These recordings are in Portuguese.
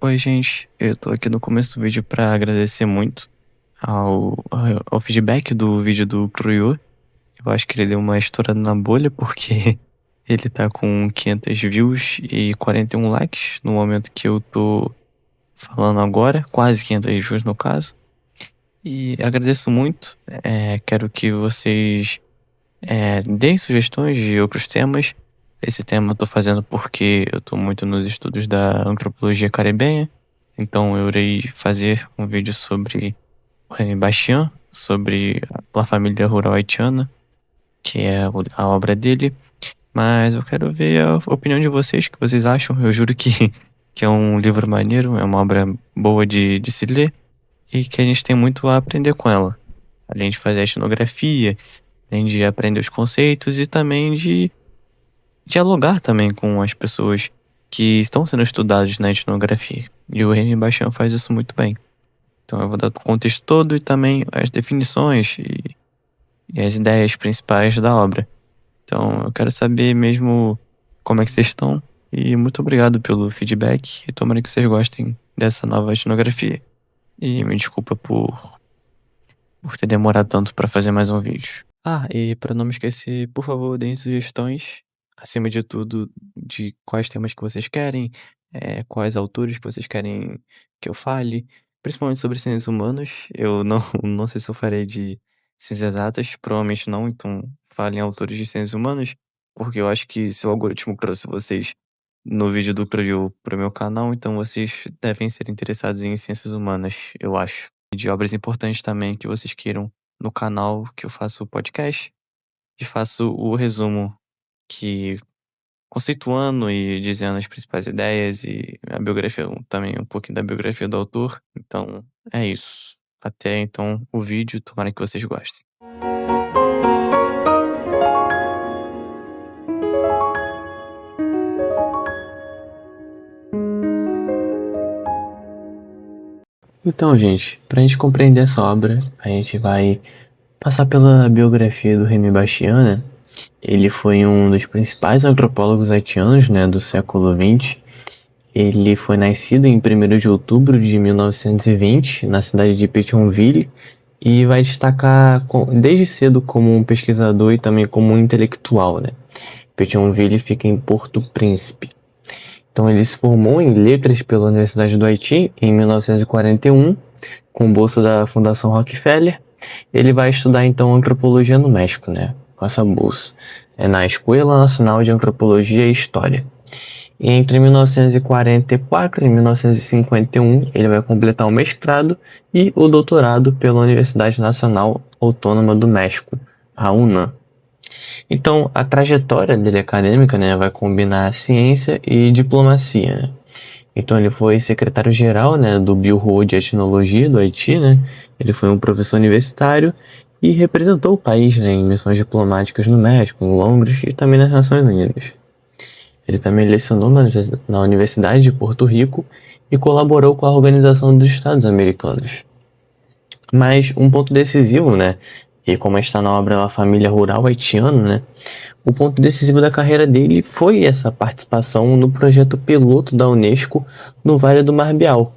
Oi, gente. Eu tô aqui no começo do vídeo pra agradecer muito ao feedback do vídeo do Cruyu. Eu acho que ele deu uma estourada na bolha porque ele tá com 500 views e 41 likes no momento que eu tô falando agora, quase 500 views no caso. E agradeço muito. Quero que vocês deem sugestões de outros temas. Esse tema eu tô fazendo porque eu tô muito nos estudos da antropologia caribenha. Então eu irei fazer um vídeo sobre o Remy Bastian, sobre a família rural haitiana, que é a obra dele. Mas eu quero ver a opinião de vocês, o que vocês acham. Eu juro que, que é um livro maneiro, é uma obra boa de se ler e que a gente tem muito a aprender com ela. Além de fazer a etnografia, além de aprender os conceitos e também de dialogar também com as pessoas que estão sendo estudadas na etnografia. E o Remy Bastian faz isso muito bem. Então eu vou dar o contexto todo e também as definições e as ideias principais da obra. Então eu quero saber mesmo como é que vocês estão e muito obrigado pelo feedback e tomara que vocês gostem dessa nova etnografia. E me desculpa por ter demorado tanto para fazer mais um vídeo. E para não me esquecer, por favor, deem sugestões, acima de tudo, de quais temas que vocês querem, quais autores que vocês querem que eu fale, principalmente sobre ciências humanas. Eu não, não sei se eu farei de ciências exatas, provavelmente não, então falem autores de ciências humanas, porque eu acho que se o algoritmo trouxe vocês no vídeo do Preview para o meu canal, então vocês devem ser interessados em ciências humanas, eu acho. E de obras importantes também que vocês queiram no canal que eu faço o podcast e faço o resumo que conceituando e dizendo as principais ideias e a biografia, também um pouquinho da biografia do autor. Então, é isso. Até então o vídeo, tomara que vocês gostem. Então, gente, pra gente compreender essa obra, a gente vai passar pela biografia do Remy Bastian, né? Ele foi um dos principais antropólogos haitianos, né, do século XX. Ele foi nascido em 1º de outubro de 1920, na cidade de Pétionville, e vai destacar desde cedo como um pesquisador e também como um intelectual, né? Pétionville fica em Porto Príncipe. Então ele se formou em letras pela Universidade do Haiti em 1941, com bolsa da Fundação Rockefeller. Ele vai estudar então antropologia no México, né? Com essa bolsa. É na Escola Nacional de Antropologia e História. E entre 1944 e 1951, ele vai completar o mestrado e o doutorado pela Universidade Nacional Autônoma do México, a UNAM. Então, a trajetória dele acadêmica, né, vai combinar ciência e diplomacia, né? Então, ele foi secretário-geral, né, do Bureau de Etnologia do Haiti, né? Ele foi um professor universitário e representou o país, né, em missões diplomáticas no México, em Londres e também nas Nações Unidas. Ele também lecionou na Universidade de Porto Rico e colaborou com a Organização dos Estados Americanos. Mas um ponto decisivo, né, e como está na obra La Família Rural Haitiana, né, o ponto decisivo da carreira dele foi essa participação no projeto piloto da Unesco no Vale do Marbial.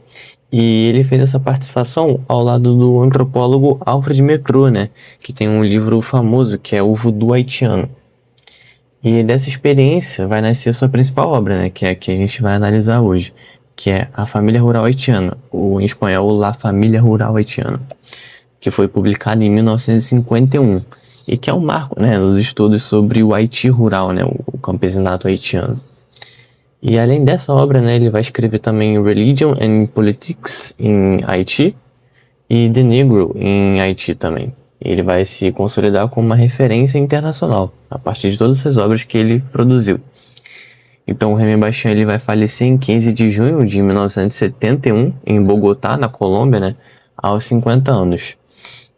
E ele fez essa participação ao lado do antropólogo Alfred Metru, né, que tem um livro famoso que é O Voodoo Haitiano. E dessa experiência vai nascer sua principal obra, né, que é a que a gente vai analisar hoje, que é A Família Rural Haitiana, ou em espanhol La Família Rural Haitiana, que foi publicado em 1951 e que é um marco, né, nos estudos sobre o Haiti rural, né, o campesinato haitiano. E além dessa obra, né, ele vai escrever também Religion and Politics em Haiti e The Negro em Haiti também. Ele vai se consolidar como uma referência internacional a partir de todas essas obras que ele produziu. Então, o Remy Bastian ele vai falecer em 15 de junho de 1971 em Bogotá, na Colômbia, né, aos 50 anos.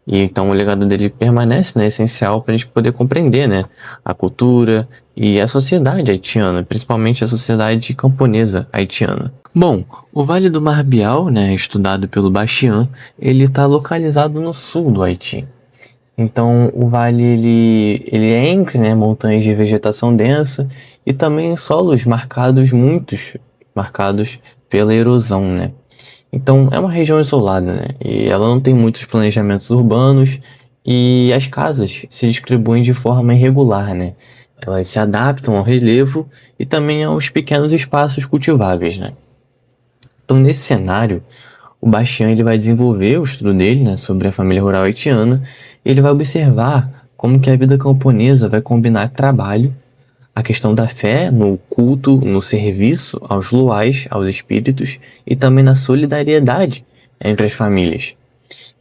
E então o legado dele permanece, né, essencial para a gente poder compreender, né, a cultura e a sociedade haitiana, principalmente a sociedade camponesa haitiana. Bom, o Vale do Marbial, né, estudado pelo Bastian, ele está localizado no sul do Haiti. Então o vale ele é entre, né, montanhas de vegetação densa e também solos marcados, muitos marcados pela erosão, né? Então é uma região isolada, né? E ela não tem muitos planejamentos urbanos e as casas se distribuem de forma irregular, né? Elas se adaptam ao relevo e também aos pequenos espaços cultiváveis, né? Então nesse cenário, o Bastian ele vai desenvolver o estudo dele, né, sobre a família rural haitiana, e ele vai observar como que a vida camponesa vai combinar trabalho, a questão da fé no culto, no serviço aos luais, aos espíritos e também na solidariedade entre as famílias.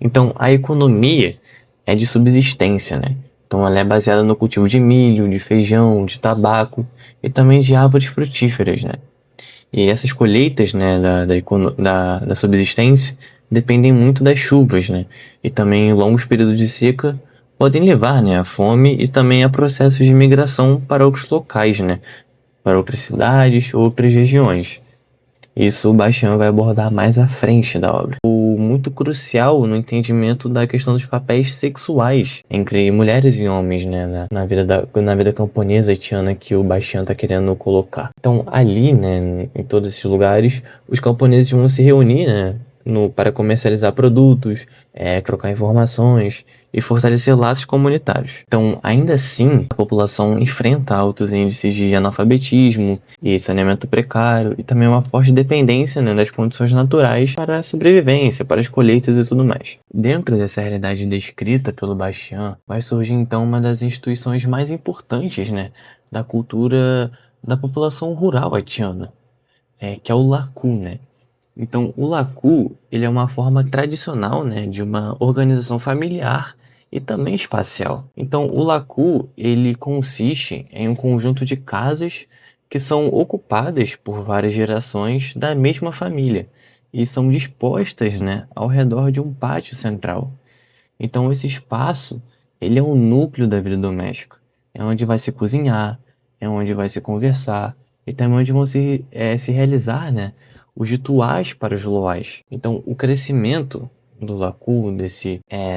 Então, a economia é de subsistência, né? Então, ela é baseada no cultivo de milho, de feijão, de tabaco e também de árvores frutíferas, né? E essas colheitas, né, da subsistência dependem muito das chuvas, né? E também longos períodos de seca podem levar, né, à fome e também a processos de migração para outros locais, né? Para outras cidades ou outras regiões. Isso o Bastian vai abordar mais à frente da obra. O muito crucial no entendimento da questão dos papéis sexuais entre mulheres e homens, né, na vida camponesa haitiana que o Bastian está querendo colocar. Então, ali, né, em todos esses lugares, os camponeses vão se reunir, né, para comercializar produtos, trocar informações e fortalecer laços comunitários. Então, ainda assim, a população enfrenta altos índices de analfabetismo e saneamento precário e também uma forte dependência, né, das condições naturais para a sobrevivência, para as colheitas e tudo mais. Dentro dessa realidade descrita pelo Bastian, vai surgir então uma das instituições mais importantes, né, da cultura da população rural haitiana, que é o LACU, né? Então, o LACU, ele é uma forma tradicional, né, de uma organização familiar e também espacial. Então, o LACU, ele consiste em um conjunto de casas que são ocupadas por várias gerações da mesma família e são dispostas, né, ao redor de um pátio central. Então, esse espaço, ele é o núcleo da vida doméstica. É onde vai se cozinhar, é onde vai se conversar e também onde vão se realizar, né, os rituais para os luais. Então, o crescimento do Lacu,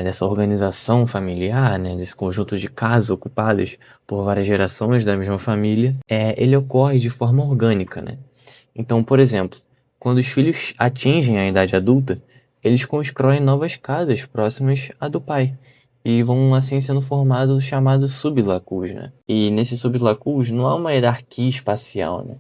dessa organização familiar, né, desse conjunto de casas ocupadas por várias gerações da mesma família, ele ocorre de forma orgânica, né? Então, por exemplo, quando os filhos atingem a idade adulta, eles constroem novas casas próximas à do pai e vão assim sendo formados os chamados sublacus, né? E nesses sublacus não há uma hierarquia espacial, né?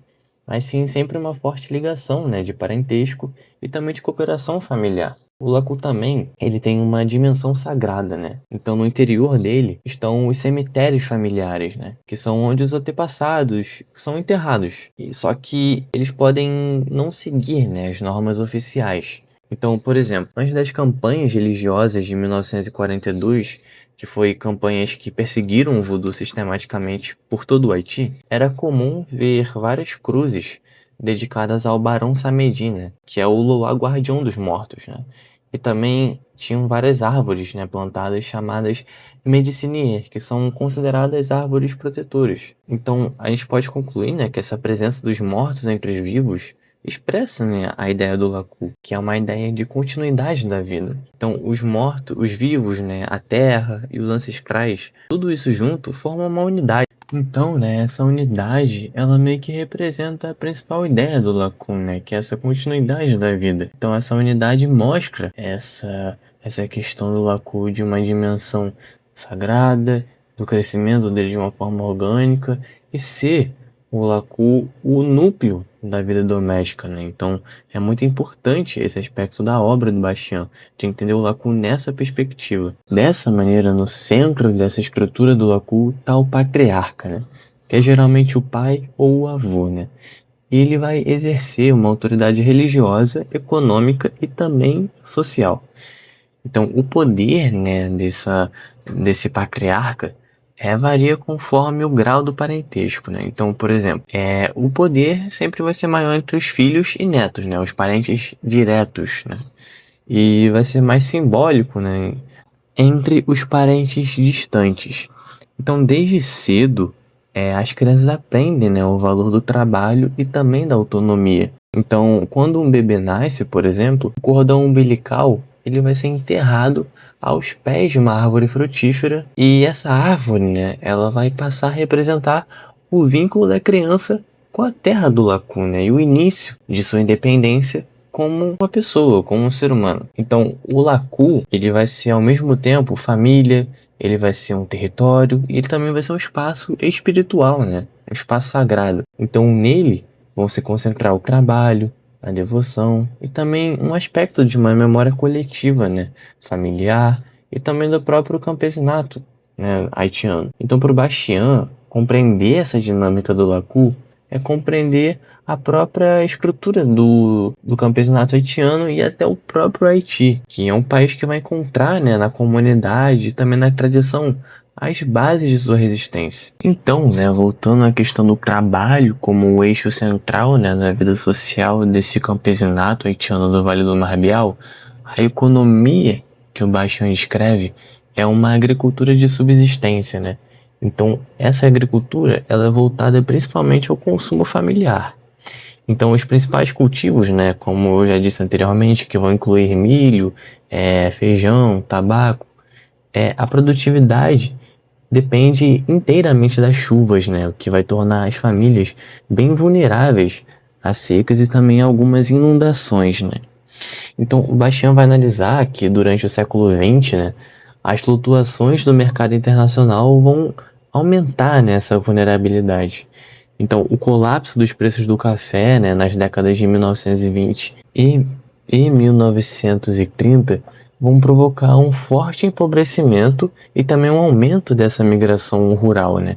Mas sim sempre uma forte ligação, né, de parentesco e também de cooperação familiar. O lacu também, ele tem uma dimensão sagrada, né? Então no interior dele estão os cemitérios familiares, né? Que são onde os antepassados são enterrados. Só que eles podem não seguir, né, as normas oficiais. Então, por exemplo, antes das campanhas religiosas de 1942, que foi campanhas que perseguiram o voodoo sistematicamente por todo o Haiti, era comum ver várias cruzes dedicadas ao Barão Samedi, né, que é o Loa guardião dos mortos, né? E também tinham várias árvores, né, plantadas chamadas medicinier, que são consideradas árvores protetoras. Então, a gente pode concluir, né, que essa presença dos mortos entre os vivos expressa, né, a ideia do Laku, que é uma ideia de continuidade da vida. Então, os mortos, os vivos, né, a terra e os ancestrais, tudo isso junto forma uma unidade. Então, né, essa unidade, ela meio que representa a principal ideia do Laku, né, que é essa continuidade da vida. Então, essa unidade mostra essa questão do Laku de uma dimensão sagrada, do crescimento dele de uma forma orgânica e ser o Laku o núcleo da vida doméstica, né? Então é muito importante esse aspecto da obra do Bastian, de entender o Laku nessa perspectiva. Dessa maneira, no centro dessa estrutura do Laku está o patriarca, né? Que é geralmente o pai ou o avô, né? E ele vai exercer uma autoridade religiosa, econômica e também social. Então, o poder, né, desse patriarca varia conforme o grau do parentesco, né? Então, por exemplo, o poder sempre vai ser maior entre os filhos e netos, né? Os parentes diretos, né? E vai ser mais simbólico, né? Entre os parentes distantes. Então, desde cedo, as crianças aprendem, né, o valor do trabalho e também da autonomia. Então, quando um bebê nasce, por exemplo, o cordão umbilical ele vai ser enterrado aos pés de uma árvore frutífera e essa árvore, né, ela vai passar a representar o vínculo da criança com a terra do Laku, né? E o início de sua independência como uma pessoa, como um ser humano. Então, o Laku, ele vai ser ao mesmo tempo família, ele vai ser um território e ele também vai ser um espaço espiritual, né? Um espaço sagrado. Então, nele vão se concentrar o trabalho, a devoção e também um aspecto de uma memória coletiva, né? Familiar e também do próprio campesinato, né? Haitiano. Então, para o Bastian, compreender essa dinâmica do Laku é compreender a própria estrutura do campesinato haitiano e até o próprio Haiti, que é um país que vai encontrar, né, na comunidade e também na tradição as bases de sua resistência. Então, né, voltando à questão do trabalho como o eixo central, né, na vida social desse campesinato haitiano do Vale do Marbial, a economia que o Bastian descreve é uma agricultura de subsistência, né? Então, essa agricultura ela é voltada principalmente ao consumo familiar. Então, os principais cultivos, né, como eu já disse anteriormente, que vão incluir milho, feijão, tabaco, a produtividade depende inteiramente das chuvas, né, o que vai tornar as famílias bem vulneráveis a secas e também a algumas inundações, né. Então, o Bastian vai analisar que durante o século XX, né, as flutuações do mercado internacional vão aumentar nessa vulnerabilidade. Então, o colapso dos preços do café, né, nas décadas de 1920 e 1930 vão provocar um forte empobrecimento e também um aumento dessa migração rural, né?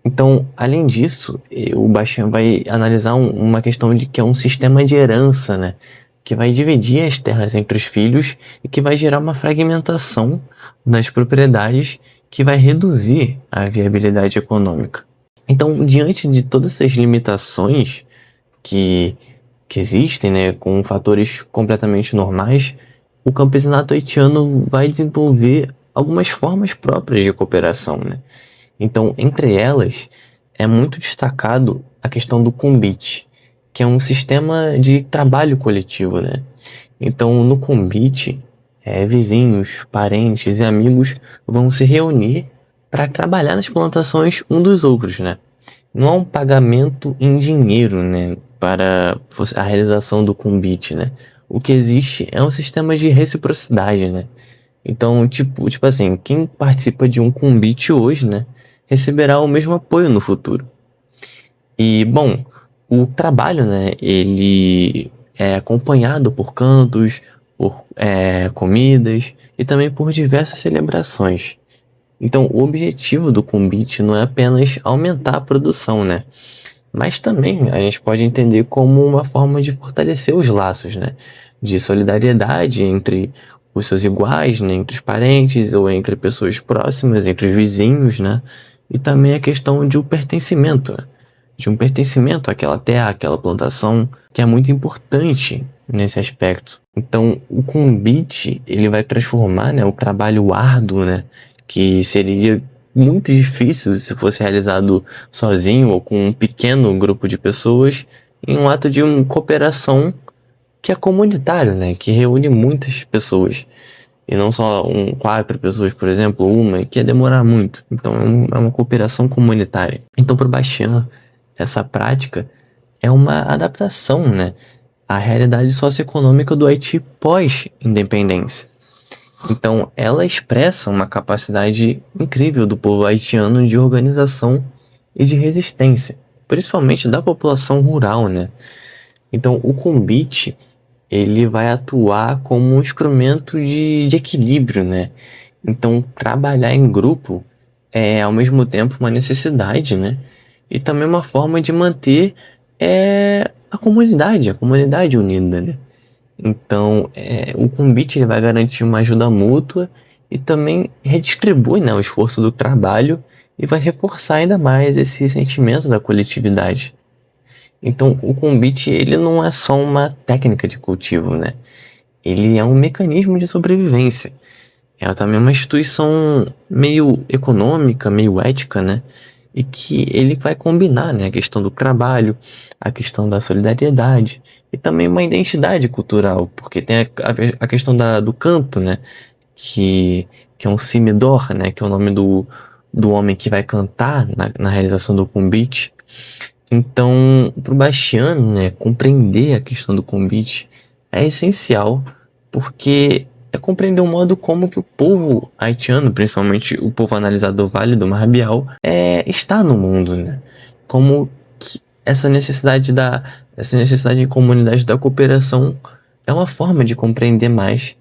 Então, além disso, o Bastian vai analisar uma questão de que é um sistema de herança, né? Que vai dividir as terras entre os filhos e que vai gerar uma fragmentação nas propriedades que vai reduzir a viabilidade econômica. Então, diante de todas essas limitações que, que existem, né, com fatores completamente normais, o campesinato haitiano vai desenvolver algumas formas próprias de cooperação, né? Então, entre elas, é muito destacado a questão do Kumbit, que é um sistema de trabalho coletivo, né? Então, no Kumbit, vizinhos, parentes e amigos vão se reunir para trabalhar nas plantações um dos outros, né? Não há um pagamento em dinheiro, né, para a realização do Kumbit, né? O que existe é um sistema de reciprocidade, né? Então, tipo assim, quem participa de um Kumbit hoje, né, receberá o mesmo apoio no futuro. E, bom, o trabalho, né, ele é acompanhado por cantos, por comidas e também por diversas celebrações. Então, o objetivo do Kumbit não é apenas aumentar a produção, né? Mas também a gente pode entender como uma forma de fortalecer os laços, né? De solidariedade entre os seus iguais, né? Entre os parentes ou entre pessoas próximas, entre os vizinhos, né? E também a questão de um pertencimento, né? De um pertencimento àquela terra, àquela plantação, que é muito importante nesse aspecto. Então, o Kumbit, ele vai transformar, né, o trabalho árduo, né? Que seria muito difícil se fosse realizado sozinho ou com um pequeno grupo de pessoas, em um ato de uma cooperação que é comunitário, né? Que reúne muitas pessoas. E não só 4 pessoas, por exemplo, uma, que ia demorar muito. Então é uma cooperação comunitária. Então, para o Bastian, essa prática é uma adaptação, né, à realidade socioeconômica do Haiti pós-independência. Então, ela expressa uma capacidade incrível do povo haitiano de organização e de resistência, principalmente da população rural, né? Então, o Kumbit, ele vai atuar como um instrumento de equilíbrio, né? Então, trabalhar em grupo é, ao mesmo tempo, uma necessidade, né? E também uma forma de manter a comunidade unida, né? Então, o Kumbit ele vai garantir uma ajuda mútua e também redistribui, né, o esforço do trabalho e vai reforçar ainda mais esse sentimento da coletividade. Então, o Kumbit ele não é só uma técnica de cultivo, né? Ele é um mecanismo de sobrevivência. É também uma instituição meio econômica, meio ética, né? E que ele vai combinar, né, a questão do trabalho, a questão da solidariedade e também uma identidade cultural, porque tem a questão do canto, né, que, que é um simidor, né, que é o nome do homem que vai cantar na realização do Kumbit, Então, para o Bastiano, né, compreender a questão do convite é essencial, porque é compreender o modo como que o povo haitiano, principalmente o povo analisado do Vale do Marbial, está no mundo, né? Como que essa necessidade de comunidade da cooperação é uma forma de compreender mais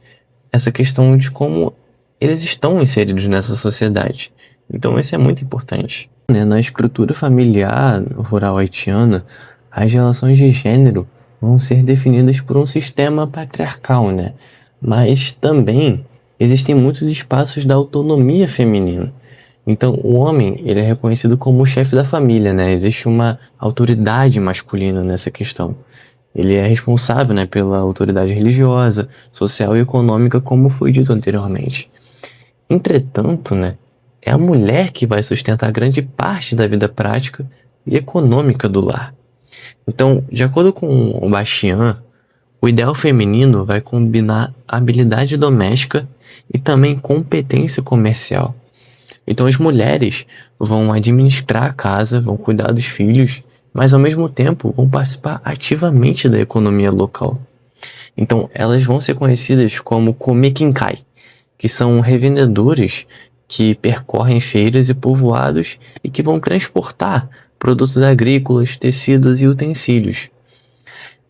essa questão de como eles estão inseridos nessa sociedade. Então, isso é muito importante. Né, na estrutura familiar rural haitiana, as relações de gênero vão ser definidas por um sistema patriarcal, né? Mas também existem muitos espaços da autonomia feminina. Então, o homem, ele é reconhecido como o chefe da família, né? Existe uma autoridade masculina nessa questão. Ele é responsável, né, pela autoridade religiosa, social e econômica, como foi dito anteriormente. Entretanto, né, é a mulher que vai sustentar grande parte da vida prática e econômica do lar. Então, de acordo com o Bastian, o ideal feminino vai combinar habilidade doméstica e também competência comercial. Então, as mulheres vão administrar a casa, vão cuidar dos filhos, mas ao mesmo tempo vão participar ativamente da economia local. Então, elas vão ser conhecidas como Komekinkai, que são revendedores que percorrem feiras e povoados e que vão transportar produtos agrícolas, tecidos e utensílios.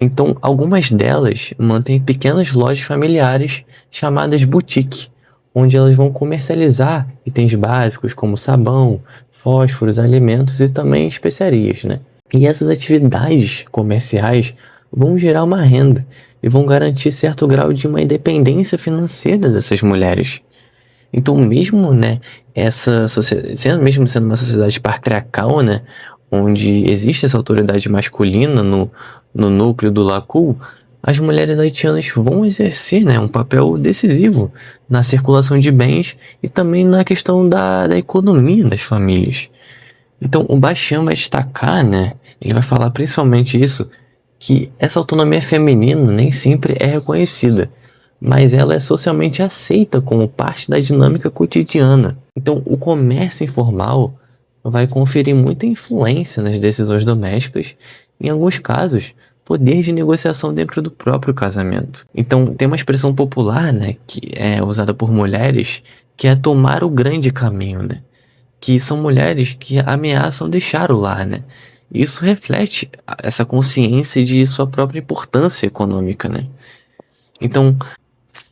Então, algumas delas mantêm pequenas lojas familiares chamadas boutique, onde elas vão comercializar itens básicos como sabão, fósforos, alimentos e também especiarias, né? E essas atividades comerciais vão gerar uma renda e vão garantir certo grau de uma independência financeira dessas mulheres. Então, mesmo, né, mesmo sendo uma sociedade patriarcal, né, onde existe essa autoridade masculina no núcleo do Lacul, as mulheres haitianas vão exercer, né, um papel decisivo na circulação de bens e também na questão da economia das famílias. Então, o Bastian vai destacar, né, ele vai falar principalmente isso, que essa autonomia feminina nem sempre é reconhecida, mas ela é socialmente aceita como parte da dinâmica cotidiana. Então, o comércio informal vai conferir muita influência nas decisões domésticas, em alguns casos, poder de negociação dentro do próprio casamento. Então, tem uma expressão popular, né, que é usada por mulheres, que é tomar o grande caminho, né? Que são mulheres que ameaçam deixar o lar, né? Isso reflete essa consciência de sua própria importância econômica, né? Então,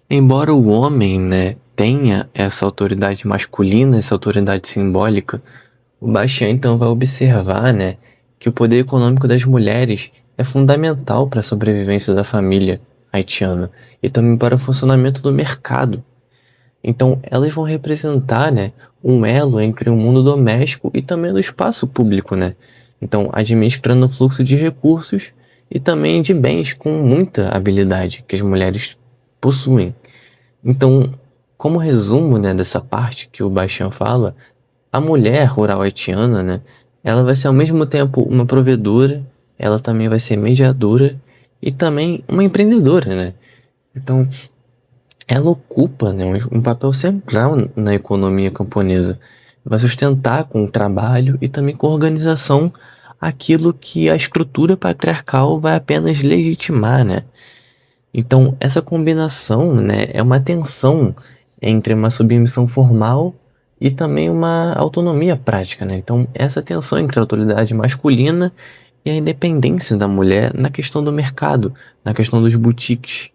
embora o homem, né, tenha essa autoridade masculina, essa autoridade simbólica, o Bastian então vai observar, né, que o poder econômico das mulheres é fundamental para a sobrevivência da família haitiana e também para o funcionamento do mercado. Então, elas vão representar, né, um elo entre o mundo doméstico e também do espaço público, né? Então, administrando o fluxo de recursos e também de bens com muita habilidade que as mulheres possuem. Então, como resumo, né, dessa parte que o Bastian fala, a mulher rural haitiana, né, ela vai ser ao mesmo tempo uma provedora, ela também vai ser mediadora e também uma empreendedora, né? Então, ela ocupa, né, um papel central na economia camponesa. Vai sustentar com o trabalho e também com a organização aquilo que a estrutura patriarcal vai apenas legitimar, né? Então, essa combinação, né, é uma tensão entre uma submissão formal e também uma autonomia prática, né? Então, essa tensão entre a autoridade masculina e a independência da mulher na questão do mercado, na questão dos boutiques.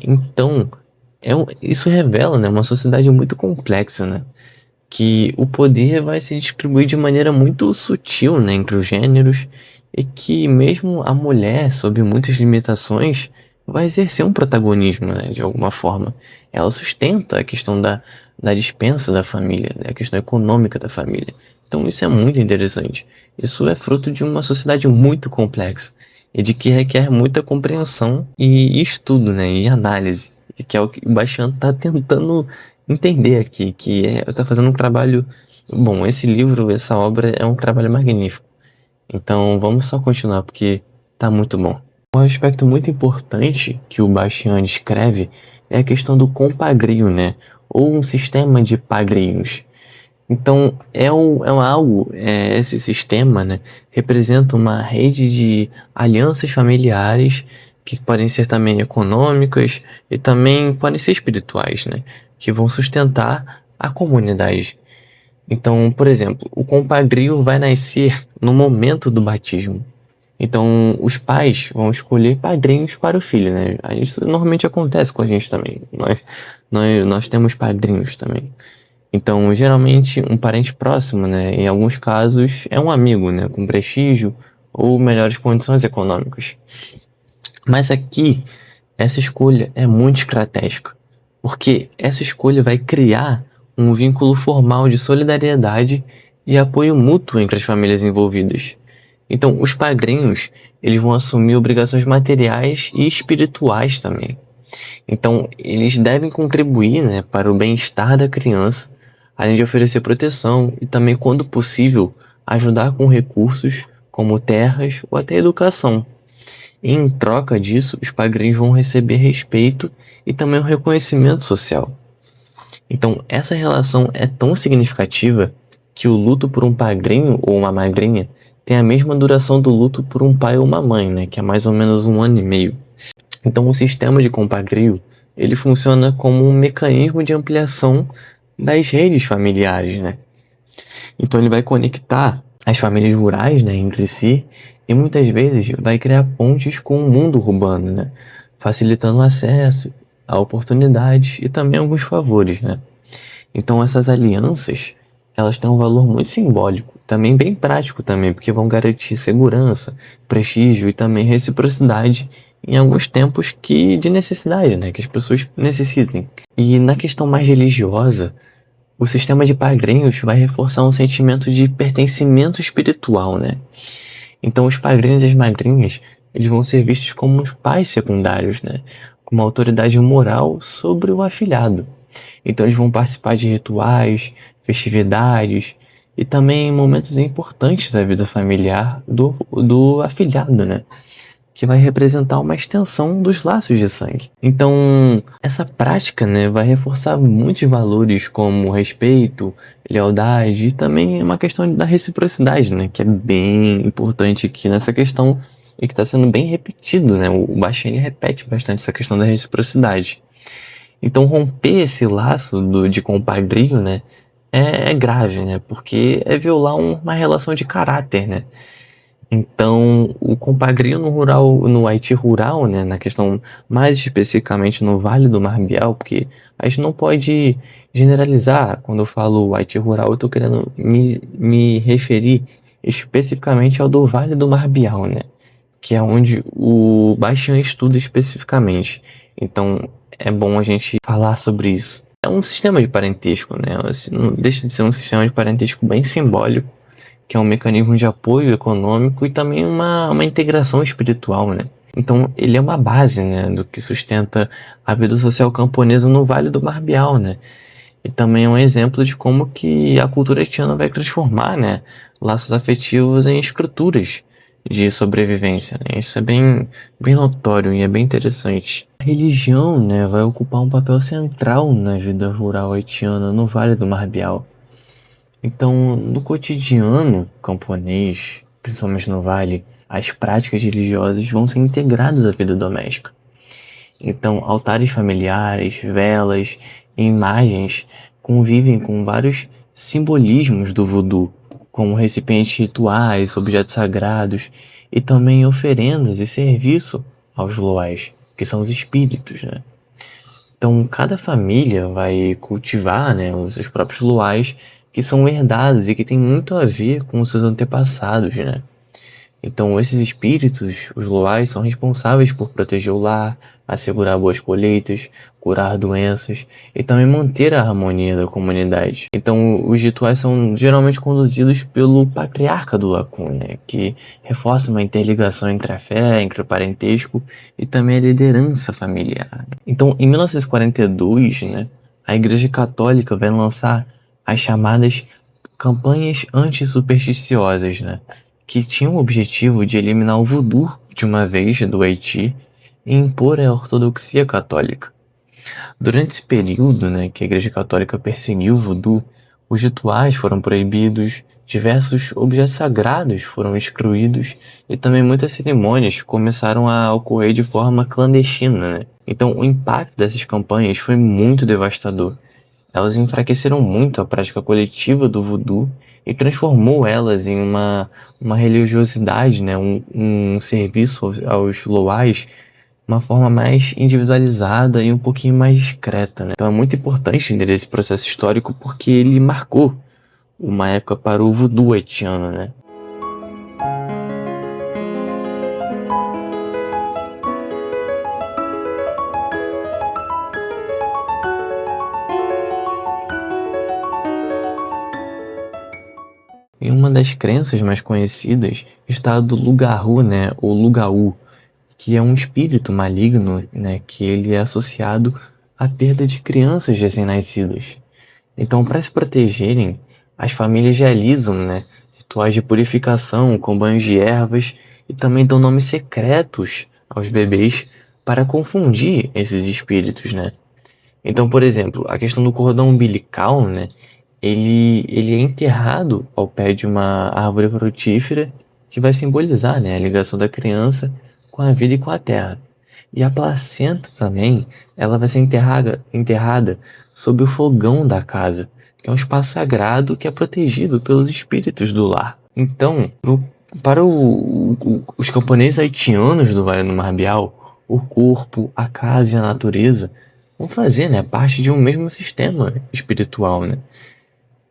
Então, isso revela, né, uma sociedade muito complexa, né? Que o poder vai se distribuir de maneira muito sutil, né, entre os gêneros e que mesmo a mulher, sob muitas limitações, vai exercer um protagonismo, né, de alguma forma. Ela sustenta a questão da dispensa da família, né, a questão econômica da família. Então isso é muito interessante. Isso é fruto de uma sociedade muito complexa e de que requer muita compreensão e estudo, né, e análise, que é o que o Bastian está tentando entender aqui, tá fazendo um trabalho bom. Esse livro, essa obra é um trabalho magnífico. Então vamos só continuar porque tá muito bom. Um aspecto muito importante que o Bastian descreve é a questão do compagrio, né? Ou um sistema de pagrios. Então, esse sistema, né, representa uma rede de alianças familiares que podem ser também econômicas e também podem ser espirituais, né, que vão sustentar a comunidade. Então, por exemplo, o compadrio vai nascer no momento do batismo. Então, os pais vão escolher padrinhos para o filho, né? Isso normalmente acontece com a gente também. Nós temos padrinhos também. Então, geralmente, um parente próximo, né? Em alguns casos, é um amigo, né? Com prestígio ou melhores condições econômicas. Mas aqui, essa escolha é muito estratégica, porque essa escolha vai criar um vínculo formal de solidariedade e apoio mútuo entre as famílias envolvidas. Então, os padrinhos, eles vão assumir obrigações materiais e espirituais também. Então, eles devem contribuir, né, para o bem-estar da criança, além de oferecer proteção e também, quando possível, ajudar com recursos como terras ou até educação. E em troca disso, os padrinhos vão receber respeito e também um reconhecimento social. Então, essa relação é tão significativa que o luto por um padrinho ou uma madrinha tem a mesma duração do luto por um pai ou uma mãe, né, que é mais ou menos 1 ano e meio. Então, o sistema de compadrio, ele funciona como um mecanismo de ampliação das redes familiares, né? Então, ele vai conectar as famílias rurais, né, entre si e muitas vezes vai criar pontes com o mundo urbano, né? Facilitando o acesso a oportunidades e também alguns favores, né? Então essas alianças, elas têm um valor muito simbólico, também bem prático também, porque vão garantir segurança, prestígio e também reciprocidade em alguns tempos de necessidade, né, que as pessoas necessitem. E na questão mais religiosa, o sistema de padrinhos vai reforçar um sentimento de pertencimento espiritual, né? Então os padrinhos e as madrinhas, eles vão ser vistos como os pais secundários, né? Com uma autoridade moral sobre o afilhado. Então eles vão participar de rituais, festividades e também momentos importantes da vida familiar do afilhado, né? Que vai representar uma extensão dos laços de sangue. Então, essa prática, né, vai reforçar muitos valores como respeito, lealdade e também é uma questão da reciprocidade, né, que é bem importante aqui nessa questão e que está sendo bem repetido, né? O Bastiani repete bastante essa questão da reciprocidade. Então, romper esse laço de compadrio, né, é grave, né, porque é violar uma relação de caráter, né. Então, o compadrio no Haiti rural, né, na questão mais especificamente no Vale do Marbial, porque a gente não pode generalizar. Quando eu falo Haiti rural, eu estou querendo me referir especificamente ao do Vale do Marbial, né, que é onde o Bastian estuda especificamente. Então, é bom a gente falar sobre isso. É um sistema de parentesco, né? Não deixa de ser um sistema de parentesco bem simbólico, que é um mecanismo de apoio econômico e também uma integração espiritual, né? Então, ele é uma base, né, do que sustenta a vida social camponesa no Vale do Marbial, né? E também é um exemplo de como que a cultura haitiana vai transformar, né, laços afetivos em estruturas de sobrevivência, né? Isso é bem notório e é bem interessante. A religião, né, vai ocupar um papel central na vida rural haitiana no Vale do Marbial. Então, no cotidiano camponês, principalmente no Vale, as práticas religiosas vão ser integradas à vida doméstica. Então, altares familiares, velas e imagens convivem com vários simbolismos do voodoo, como recipientes rituais, objetos sagrados e também oferendas e serviço aos loais, que são os espíritos, né? Então, cada família vai cultivar, né, os seus próprios luais que são herdados e que tem muito a ver com os seus antepassados, né? Então, esses espíritos, os Loais, são responsáveis por proteger o lar, assegurar boas colheitas, curar doenças e também manter a harmonia da comunidade. Então, os rituais são geralmente conduzidos pelo patriarca do Lacun, né, que reforça uma interligação entre a fé, entre o parentesco e também a liderança familiar. Então, em 1942, né, a Igreja Católica vai lançar as chamadas campanhas antissupersticiosas, né, que tinham o objetivo de eliminar o voodoo de uma vez do Haiti e impor a ortodoxia católica. Durante esse período, né, que a Igreja Católica perseguiu o voodoo, Os rituais foram proibidos, diversos objetos sagrados foram excluídos e também muitas cerimônias começaram a ocorrer de forma clandestina, né? Então, o impacto dessas campanhas foi muito devastador. Elas enfraqueceram muito a prática coletiva do voodoo e transformou elas em uma religiosidade, né? Um serviço aos loais, uma forma mais individualizada e um pouquinho mais discreta, né? Então é muito importante entender esse processo histórico porque ele marcou uma época para o voodoo haitiano, né? E uma das crenças mais conhecidas está a do Lugaru, né? O Lugaú, que é um espírito maligno, né? Que ele é associado à perda de crianças recém-nascidas. Então, para se protegerem, as famílias realizam, né, rituais de purificação com banhos de ervas e também dão nomes secretos aos bebês para confundir esses espíritos, né? Então, por exemplo, a questão do cordão umbilical, né? Ele é enterrado ao pé de uma árvore frutífera que vai simbolizar, né, a ligação da criança com a vida e com a terra. E a placenta também, ela vai ser enterrada sob o fogão da casa, que é um espaço sagrado que é protegido pelos espíritos do lar. Então, para os camponeses haitianos do Vale do Marbial, o corpo, a casa e a natureza vão fazer, né, parte de um mesmo sistema espiritual, né?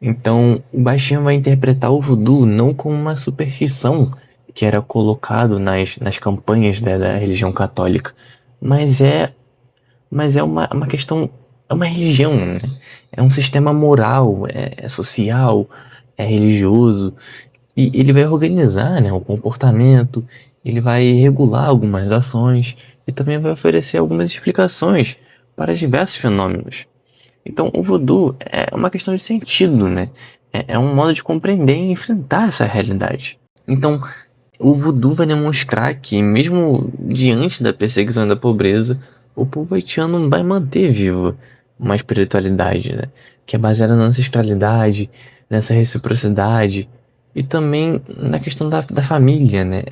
Então, o Bastian vai interpretar o voodoo não como uma superstição que era colocado nas campanhas da religião católica, mas é uma questão, é uma religião, né? É um sistema moral, é social, é religioso, e ele vai organizar, né, o comportamento, ele vai regular algumas ações e também vai oferecer algumas explicações para diversos fenômenos. Então, o voodoo é uma questão de sentido, né? É um modo de compreender e enfrentar essa realidade. Então, o voodoo vai demonstrar que, mesmo diante da perseguição e da pobreza, o povo haitiano vai manter viva uma espiritualidade, né? Que é baseada na ancestralidade, nessa reciprocidade e também na questão da família, né?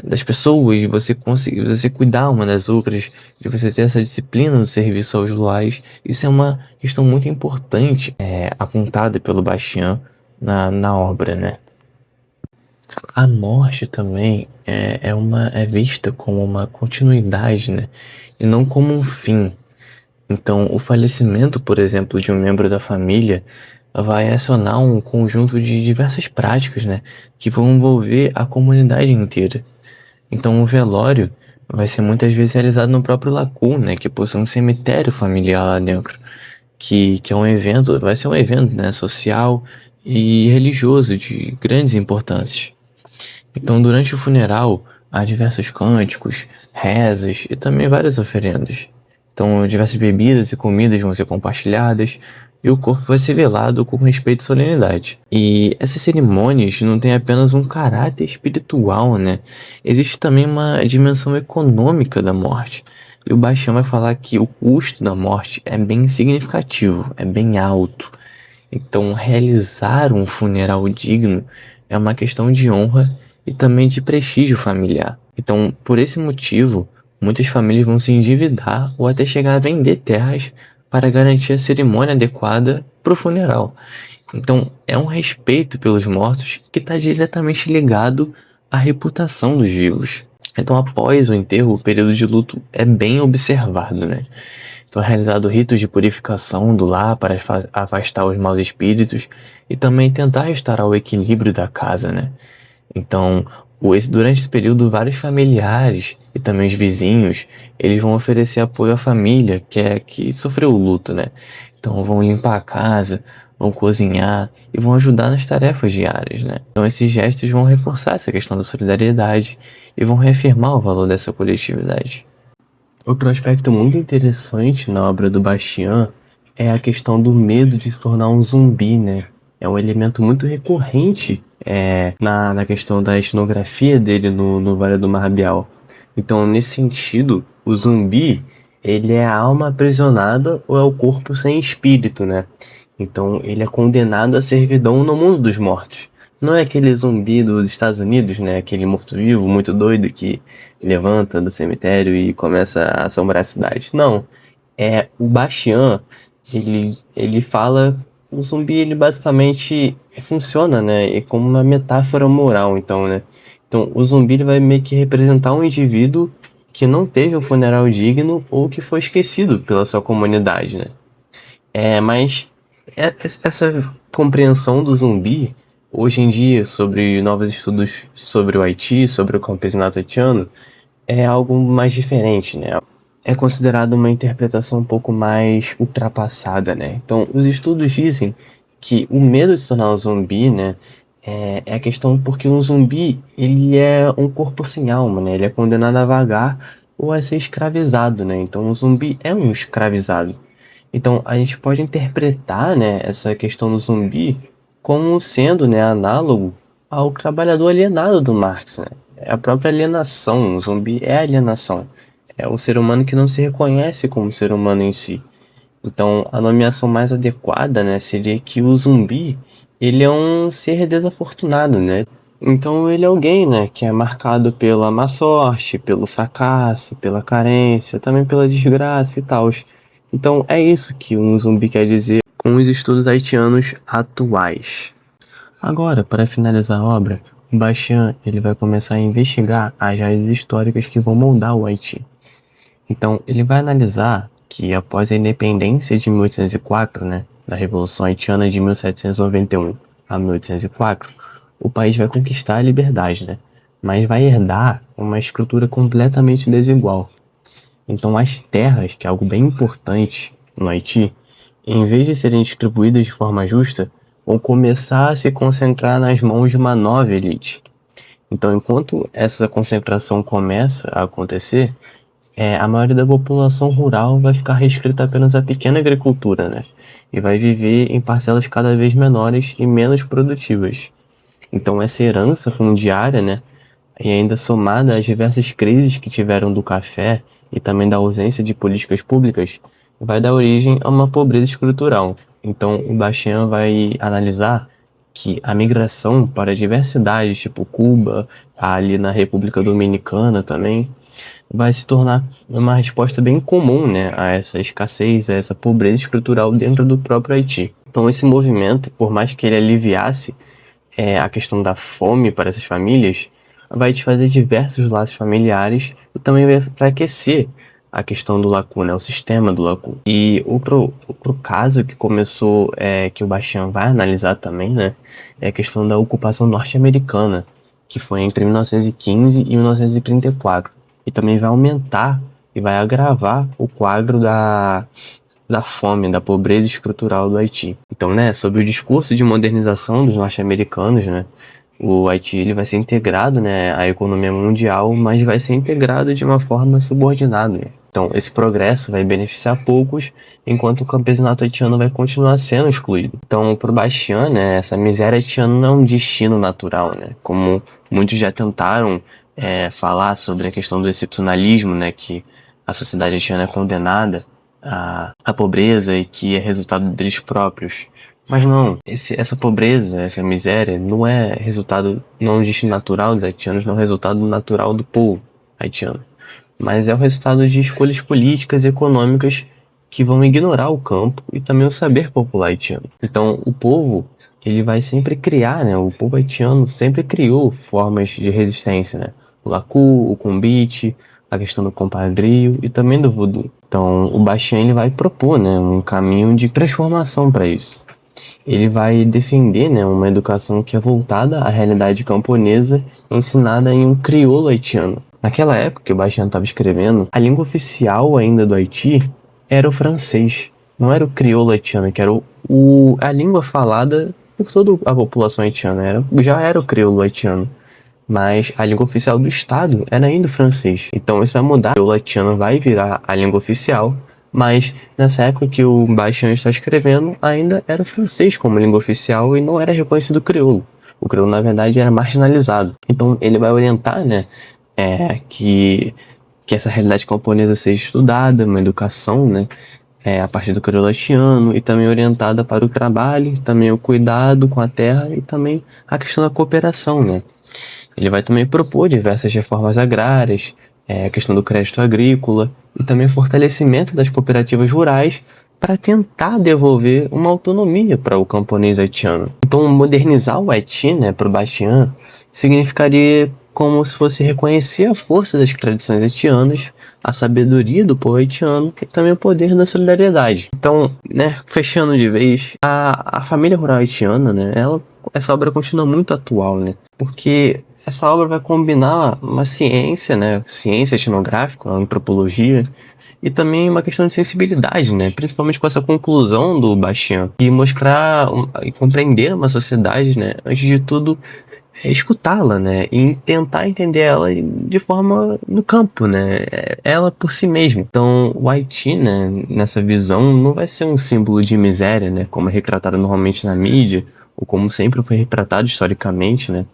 Das pessoas, de você conseguir, você cuidar uma das outras, de você ter essa disciplina do serviço aos luais. Isso é uma questão muito importante, apontada pelo Bastian na obra, né? A morte também é vista como uma continuidade, né? E não como um fim. Então, o falecimento, por exemplo, de um membro da família vai acionar um conjunto de diversas práticas, né? Que vão envolver a comunidade inteira. Então, o velório vai ser muitas vezes realizado no próprio Lacu, né? Que possui um cemitério familiar lá dentro. Que é um evento, vai ser um evento, né? Social e religioso de grandes importâncias. Então, durante o funeral, há diversos cânticos, rezas e também várias oferendas. Então, diversas bebidas e comidas vão ser compartilhadas e o corpo vai ser velado com respeito e solenidade. E essas cerimônias não têm apenas um caráter espiritual, né? Existe também uma dimensão econômica da morte. E o Bastião vai falar que o custo da morte é bem significativo, é bem alto. Então, realizar um funeral digno é uma questão de honra e também de prestígio familiar. Então, por esse motivo, muitas famílias vão se endividar ou até chegar a vender terras para garantir a cerimônia adequada para o funeral. Então, é um respeito pelos mortos que está diretamente ligado à reputação dos vivos. Então, após o enterro, o período de luto é bem observado, né? Então, é realizado ritos de purificação do lar para afastar os maus espíritos e também tentar restaurar o equilíbrio da casa, né? Então, durante esse período, vários familiares e também os vizinhos, eles vão oferecer apoio à família que sofreu o luto, né? Então, vão limpar a casa, vão cozinhar e vão ajudar nas tarefas diárias, né? Então, esses gestos vão reforçar essa questão da solidariedade e vão reafirmar o valor dessa coletividade. Outro aspecto muito interessante na obra do Bastian é a questão do medo de se tornar um zumbi, né? É um elemento muito recorrente na questão da etnografia dele no Vale do Marbial. Então, nesse sentido, o zumbi, ele é a alma aprisionada ou é o corpo sem espírito, né? Então ele é condenado à servidão no mundo dos mortos. Não é aquele zumbi dos Estados Unidos, né? Aquele morto-vivo muito doido que levanta do cemitério e começa a assombrar a cidade. Não. É o Bastian, ele fala. O zumbi, ele basicamente funciona, né? É como uma metáfora moral, então, né? Então, o zumbi ele vai meio que representar um indivíduo que não teve um funeral digno ou que foi esquecido pela sua comunidade, né? Mas essa compreensão do zumbi, hoje em dia, sobre novos estudos sobre o Haiti, sobre o campesinato haitiano, é algo mais diferente, né? É considerado uma interpretação um pouco mais ultrapassada, né? Então, os estudos dizem que o medo de se tornar um zumbi, né, é a questão porque um zumbi, ele é um corpo sem alma, né? Ele é condenado a vagar ou a ser escravizado, né? Então, o zumbi é um escravizado. Então, a gente pode interpretar, né, essa questão do zumbi como sendo, né, análogo ao trabalhador alienado do Marx, né? É a própria alienação, o zumbi é alienação. É o ser humano que não se reconhece como ser humano em si. Então, a nomeação mais adequada, né, seria que o zumbi, ele é um ser desafortunado, né? Então, ele é alguém, né, que é marcado pela má sorte, pelo fracasso, pela carência, também pela desgraça e tal. Então, é isso que um zumbi quer dizer com os estudos haitianos atuais. Agora, para finalizar a obra, o Bastian ele vai começar a investigar as raízes históricas que vão moldar o Haiti. Então, ele vai analisar que após a independência de 1804, né, da Revolução Haitiana de 1791 a 1804, o país vai conquistar a liberdade, né, mas vai herdar uma estrutura completamente desigual. Então, as terras, que é algo bem importante no Haiti, em vez de serem distribuídas de forma justa, vão começar a se concentrar nas mãos de uma nova elite. Então, enquanto essa concentração começa a acontecer, a maioria da população rural vai ficar restrita apenas à pequena agricultura, né? E vai viver em parcelas cada vez menores e menos produtivas. Então, essa herança fundiária, né? E ainda somada às diversas crises que tiveram do café e também da ausência de políticas públicas, vai dar origem a uma pobreza estrutural. Então, o Bastian vai analisar que a migração para diversas cidades, tipo Cuba, ali na República Dominicana também, vai se tornar uma resposta bem comum, né, a essa escassez, a essa pobreza estrutural dentro do próprio Haiti. Então, esse movimento, por mais que ele aliviasse a questão da fome para essas famílias, vai te fazer diversos laços familiares e também vai enfraquecer a questão do LACU, né, o sistema do LACU. E outro caso que começou, que o Bastian vai analisar também, né, é a questão da ocupação norte-americana, que foi entre 1915 e 1934. E também vai aumentar e vai agravar o quadro da fome, da pobreza estrutural do Haiti. Então, né, sobre o discurso de modernização dos norte-americanos, né, o Haiti ele vai ser integrado, né, à economia mundial, mas vai ser integrado de uma forma subordinada, né? Então, esse progresso vai beneficiar poucos, enquanto o campesinato haitiano vai continuar sendo excluído. Então, para o Bastian, né, essa miséria haitiana não é um destino natural, né, como muitos já tentaram falar sobre a questão do excepcionalismo, né, que a sociedade haitiana é condenada à pobreza e que é resultado deles próprios. Mas não, essa pobreza, essa miséria não é resultado, não é um destino natural dos haitianos, não é um resultado natural do povo haitiano, mas é o resultado de escolhas políticas e econômicas que vão ignorar o campo e também o saber popular haitiano. Então, o povo, ele vai sempre criar, né? O povo haitiano sempre criou formas de resistência, né? O lacu, o cumbite, a questão do compadrio e também do voodoo. Então, o Bastian ele vai propor, né, um caminho de transformação para isso. Ele vai defender, né, uma educação que é voltada à realidade camponesa, ensinada em um crioulo haitiano. Naquela época que o Bastian estava escrevendo, a língua oficial ainda do Haiti era o francês, não era o crioulo haitiano, que era a língua falada por toda a população haitiana, já era o crioulo haitiano. Mas a língua oficial do estado era ainda o francês. Então isso vai mudar, o haitiano vai virar a língua oficial, mas nessa época que o Bastian está escrevendo, ainda era o francês como língua oficial e não era reconhecido o crioulo. O crioulo, na verdade, era marginalizado. Então ele vai orientar, né, que essa realidade camponesa seja estudada, uma educação, né, a partir do crioulo haitiano e também orientada para o trabalho, também o cuidado com a terra e também a questão da cooperação, né? Ele vai também propor diversas reformas agrárias, a questão do crédito agrícola e também o fortalecimento das cooperativas rurais para tentar devolver uma autonomia para o camponês haitiano. Então, modernizar o Haiti, né, para o Bastian, significaria como se fosse reconhecer a força das tradições haitianas, a sabedoria do povo haitiano e também o poder da solidariedade. Então, né, fechando de vez, a família rural haitiana, né, essa obra continua muito atual, né, porque essa obra vai combinar uma ciência, né, ciência etnográfica, a antropologia, e também uma questão de sensibilidade, né, principalmente com essa conclusão do Bastian, e mostrar e compreender uma sociedade, né, antes de tudo escutá-la, né, e tentar entender ela de forma no campo, né, ela por si mesma. Então, o Haiti, né, nessa visão, não vai ser um símbolo de miséria, né, como é retratado normalmente na mídia, ou como sempre foi retratado historicamente, né,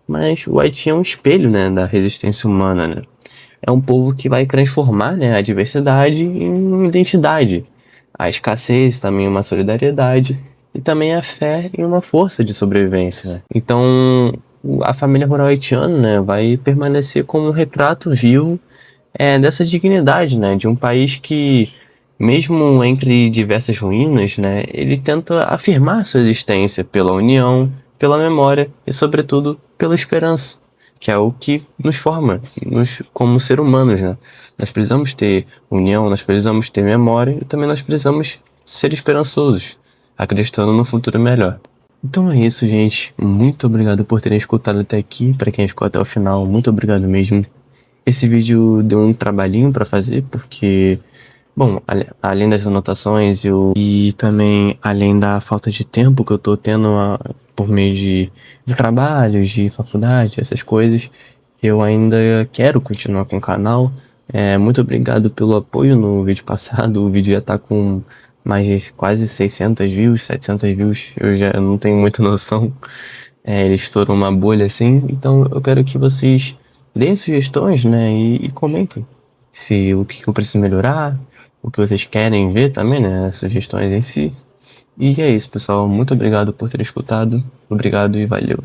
mas o Haiti é um espelho, né, da resistência humana, né. É um povo que vai transformar, né, a diversidade em uma identidade, a escassez também uma solidariedade e também a fé em uma força de sobrevivência, né? Então, a família rural haitiana, né, vai permanecer como um retrato vivo dessa dignidade, né, de um país que, mesmo entre diversas ruínas, né, ele tenta afirmar sua existência pela união, pela memória e, sobretudo, pela esperança, que é o que nos forma como ser humanos, né? Nós precisamos ter união, nós precisamos ter memória e também nós precisamos ser esperançosos, acreditando no futuro melhor. Então é isso, gente. Muito obrigado por terem escutado até aqui. Para quem ficou até o final, muito obrigado mesmo. Esse vídeo deu um trabalhinho pra fazer, porque, bom, além das anotações e também além da falta de tempo que eu tô tendo por meio de trabalhos, de faculdade, essas coisas, eu ainda quero continuar com o canal. Muito obrigado pelo apoio no vídeo passado. O vídeo já tá com mais de quase 600 views, 700 views, eu já não tenho muita noção. Ele estourou uma bolha assim, então eu quero que vocês deem sugestões, né, e comentem se o que eu preciso melhorar, o que vocês querem ver também, né, sugestões em si. E é isso, pessoal. Muito obrigado por ter escutado. Obrigado e valeu.